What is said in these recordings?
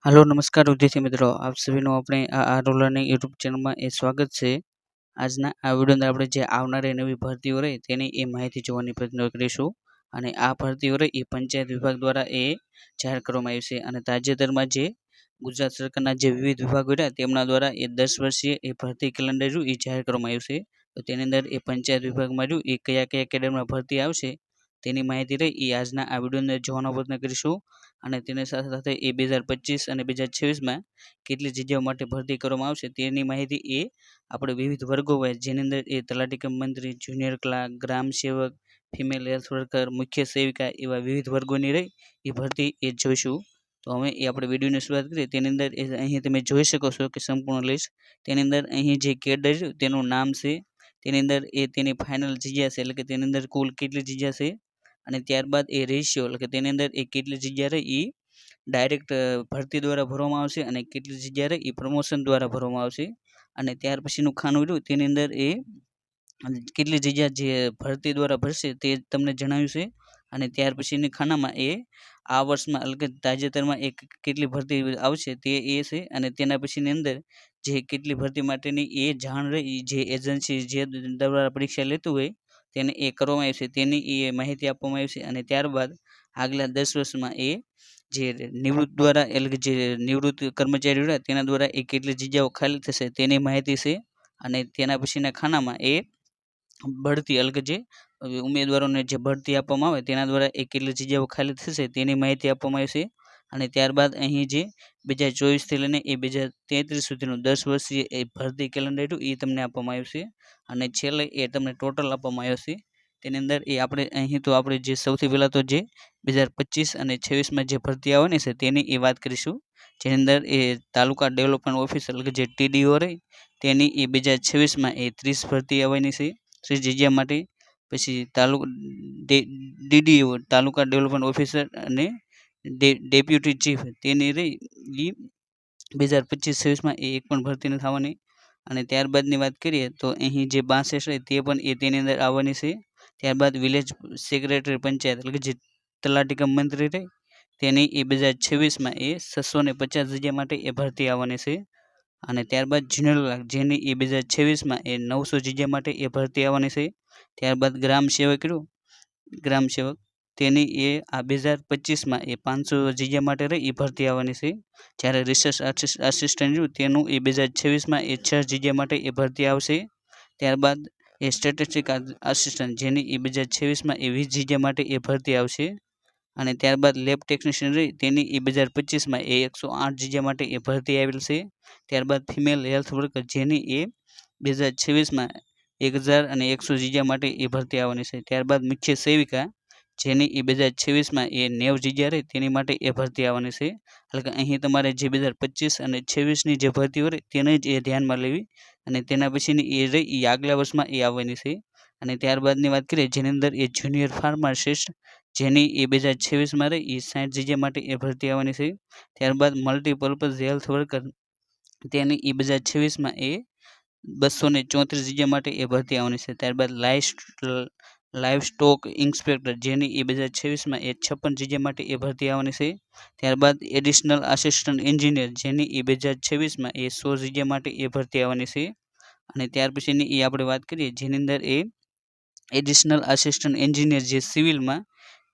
Hello नमस्कार विद्यार्थी मित्रों आप सभी अपने आरो लर्निंग यूट्यूब चैनल में स्वागत है। આજના આ વિડિયોની આપણે જે આવનારી નવી ભરતીઓ રહી તેની એ માહિતી જોવાની પ્રયત્ન કરીશું અને આ ભરતીઓ રહી એ પંચાયત વિભાગ દ્વારા એ જાહેર કરવામાં આવી છે અને તાજેતરમાં જે ગુજરાત સરકારના જે વિવિધ વિભાગો રહ્યા તેમના દ્વારા એ 10 વર્ષીય એ ભરતી કેલેન્ડર રહ્યું એ જાહેર કરવામાં આવ્યું છે। તો તેની અંદર એ પંચાયત વિભાગમાં રહ્યું એ કયા કયા કેડરમાં ભરતી આવશે તેની માહિતી રહી એ આજના આ વિડિયોની અંદર જોવાનો પ્રયત્ન કરીશું અને તેની સાથે સાથે એ 2025 અને 2026 માં કેટલી જગ્યાઓ માટે ભરતી કરવામાં આવશે તેની માહિતી એ આપણે વિવિધ વર્ગો હોય જેની અંદર એ તલાટી કમ મંત્રી, જુનિયર ક્લાર્ક, ગ્રામ સેવક, ફિમેલ હેલ્થ વર્કર, મુખ્ય સેવિકા એવા વિવિધ વર્ગોની રહી એ ભરતી એ જોઈશું। તો હવે એ આપણે વિડીયોની શરૂઆત કરીએ તેની અંદર અહીં તમે જોઈ શકો છો કે સંપૂર્ણ લિસ્ટ તેની અંદર અહીં જે કેડર તેનું નામ છે તેની અંદર એ તેની ફાઇનલ જગ્યા છે એટલે કે તેની અંદર કુલ કેટલી જગ્યા છે અને ત્યારબાદ એ રેશિયો એટલે કે તેની અંદર એ કેટલી જગ્યા રહી એ ડાયરેક્ટ ભરતી દ્વારા ભરવામાં આવશે અને કેટલી જગ્યા રહી એ પ્રમોશન દ્વારા ભરવામાં આવશે અને ત્યાર પછીનું ખાનું રહ્યું તેની અંદર એ કેટલી જગ્યા જે ભરતી દ્વારા ભરશે તે તમને જણાવ્યું છે અને ત્યાર પછીની ખાનામાં એ આ વર્ષમાં એટલે કે તાજેતરમાં એક કેટલી ભરતી આવશે તે એ છે અને તેના પછીની અંદર જે કેટલી ભરતી માટેની એ જાણ રહી જે એજન્સી જે દ્વારા પરીક્ષા લેતું હોય તેને એ કરવામાં આવી છે તેની એ માહિતી આપવામાં આવી છે અને ત્યારબાદ આગલા 10 વર્ષમાં એ જે નિવૃત્ત દ્વારા એટલે કે જે નિવૃત્ત કર્મચારીઓ રહ્યા તેના દ્વારા એ કેટલી જગ્યાઓ ખાલી થશે તેની માહિતી છે અને તેના પછીના ખાનામાં એ બઢતી એટલે કે જે ઉમેદવારોને જે બઢતી આપવામાં આવે તેના દ્વારા એ કેટલી જગ્યાઓ ખાલી થશે તેની માહિતી આપવામાં આવી છે અને ત્યારબાદ અહીં જે 2024 થી લઈને એ 2033 સુધીનું 10 વર્ષીય એ ભરતી કેલેન્ડર એ તમને આપવામાં આવ્યું છે અને છેલ્લે એ તમને ટોટલ આપવામાં આવ્યું છે તેની અંદર એ આપણે અહીં તો આપણે જે સૌથી પહેલાં તો જે 2025 અને 26માં જે ભરતી આવવાની છે તેની એ વાત કરીશું જેની અંદર એ તાલુકા ડેવલપમેન્ટ ઓફિસર એટલે કે જે TDO રહી તેની એ 2026માં એ 30 ભરતી આવવાની છે 30 જગ્યા માટે। પછી DDO તાલુકા ડેવલપમેન્ટ ઓફિસર અને ડેપ્યુટી ચીફ તેની રહી એ 2025-26માં એ એક પણ ભરતી નથી આવવાની અને ત્યારબાદની વાત કરીએ તો અહીં જે 62 રહી તે પણ એ તેની અંદર આવવાની છે। ત્યારબાદ વિલેજ સેક્રેટરી પંચાયત એટલે કે જે તલાટી કમ મંત્રી રહી તેની એ 2026માં એ 650 જગ્યા માટે એ ભરતી આવવાની છે અને ત્યારબાદ જુનિયર ક્લાર્ક જેની એ 2026માં એ 900 જગ્યા માટે એ ભરતી આવવાની છે। ત્યારબાદ ગ્રામ સેવક તેની એ આ 2025માં એ 500 જગ્યા માટે રહી એ ભરતી આવવાની છે। જ્યારે રિસર્ચ આસિસ્ટન્ટ તેનું એ 2026માં એ 6 જગ્યા માટે એ ભરતી આવશે। ત્યારબાદ એ સ્ટેટિસ્ટિક આસિસ્ટન્ટ જેની એ 2026માં એ 20 જગ્યા માટે એ ભરતી આવશે અને ત્યારબાદ લેબ ટેકનિશિયન રહી તેની એ 2025માં એ 108 જગ્યા માટે એ ભરતી આવેલ છે। ત્યારબાદ ફિમેલ હેલ્થ વર્કર જેની એ 2026માં 1100 જગ્યા માટે એ ભરતી આવવાની છે। ત્યારબાદ મુખ્ય સેવિકા જેની એ 2026માં એ 90 જગ્યા રહી તેની માટે એ ભરતી આવવાની છે એટલે કે અહીં તમારે જે 2025 અને 26ની જે ભરતીઓ રહી તેને જ એ ધ્યાનમાં લેવી અને તેના પછીની એ રહી એ આગલા વર્ષમાં એ આવવાની છે અને ત્યારબાદની વાત કરીએ જેની અંદર એ જુનિયર ફાર્માસિસ્ટ જેની એ 2026માં રહી એ 60 જગ્યા માટે એ ભરતી આવવાની છે। ત્યારબાદ મલ્ટીપર્પઝ હેલ્થ વર્કર તેની એ 2026માં એ 234 જગ્યા માટે એ ભરતી આવવાની છે। ત્યારબાદ લાઈવ સ્ટોક ઇન્સ્પેક્ટર જેની એ 2026માં એ 56 જગ્યા માટે એ ભરતી આવવાની છે। ત્યારબાદ એડિશનલ આસિસ્ટન્ટ એન્જિનિયર જેની એ 2026માં એ 100 જગ્યા માટે એ ભરતી આવવાની છે અને ત્યાર પછીની એ આપણે વાત કરીએ જેની અંદર એ એડિશનલ આસિસ્ટન્ટ એન્જિનિયર જે સિવિલમાં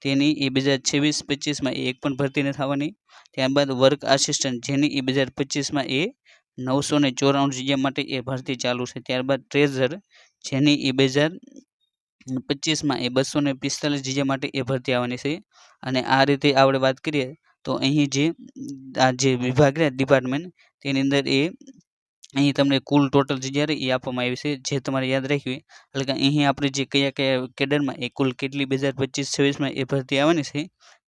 તેની એ 2026-25માં એ એક પણ ભરતી નથી આવવાની। ત્યારબાદ વર્ક આસિસ્ટન્ટ જેની એ 2025માં એ 994 જગ્યા માટે એ ભરતી ચાલુ છે। ત્યારબાદ ટ્રેઝર જેની એ 2025માં એ 245 જગ્યા માટે એ ભરતી આવવાની છે અને આ રીતે આપણે વાત કરીએ તો અહીં જે વિભાગ રહ્યા ડિપાર્ટમેન્ટ તેની અંદર એ અહીં તમને કુલ ટોટલ જગ્યા રહી એ આપવામાં આવી છે જે તમારે યાદ રાખવી એટલે કે અહીં આપણે જે કયા કયા કેડરમાં એ કુલ કેટલી 2025-26માં એ ભરતી આવવાની છે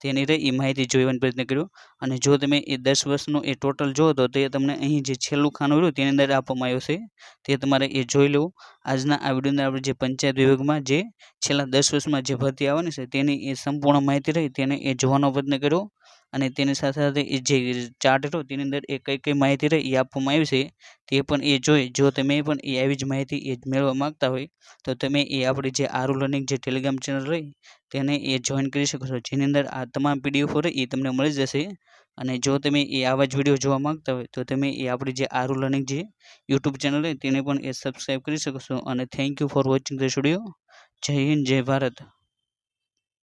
તેની રહી એ માહિતી જોવાનો પ્રયત્ન કર્યો અને જો તમે એ 10 વર્ષનું એ ટોટલ જુઓ તો તે તમને અહીં જે છેલ્લું ખાનું રહ્યું તેની અંદર આપવામાં આવ્યું છે તે તમારે એ જોઈ લેવું। આજના આ વિડીયોની આપણે જે પંચાયત વિભાગમાં જે છેલ્લા 10 વર્ષમાં જે ભરતી આવવાની છે તેની એ સંપૂર્ણ માહિતી રહી તેને એ જોવાનો પ્રયત્ન કર્યો અને તેની સાથે સાથે એ જે ચાર્ટ હતો તેની અંદર એ કઈ માહિતી રહી એ આપવામાં આવી છે તે પણ એ જોઈ જો તમે પણ એ આવી જ માહિતી એ મેળવવા માંગતા હોય તો તમે એ આપણી જે આરો લર્નિંગ જે ટેલિગ્રામ ચેનલ રહી તેને એ જોઈન કરી શકો છો જેની અંદર આ તમામ PDF રહી એ તમને મળી જશે અને જો તમે એ આવા જ વિડીયો જોવા માંગતા હોય તો તમે એ આપણી જે આરુ લર્નિંગ જે યુટ્યુબ ચેનલ છે તેને પણ એ સબસ્ક્રાઈબ કરી શકો છો. અને thank you for watching this video. જય હિન્દ, જય ભારત.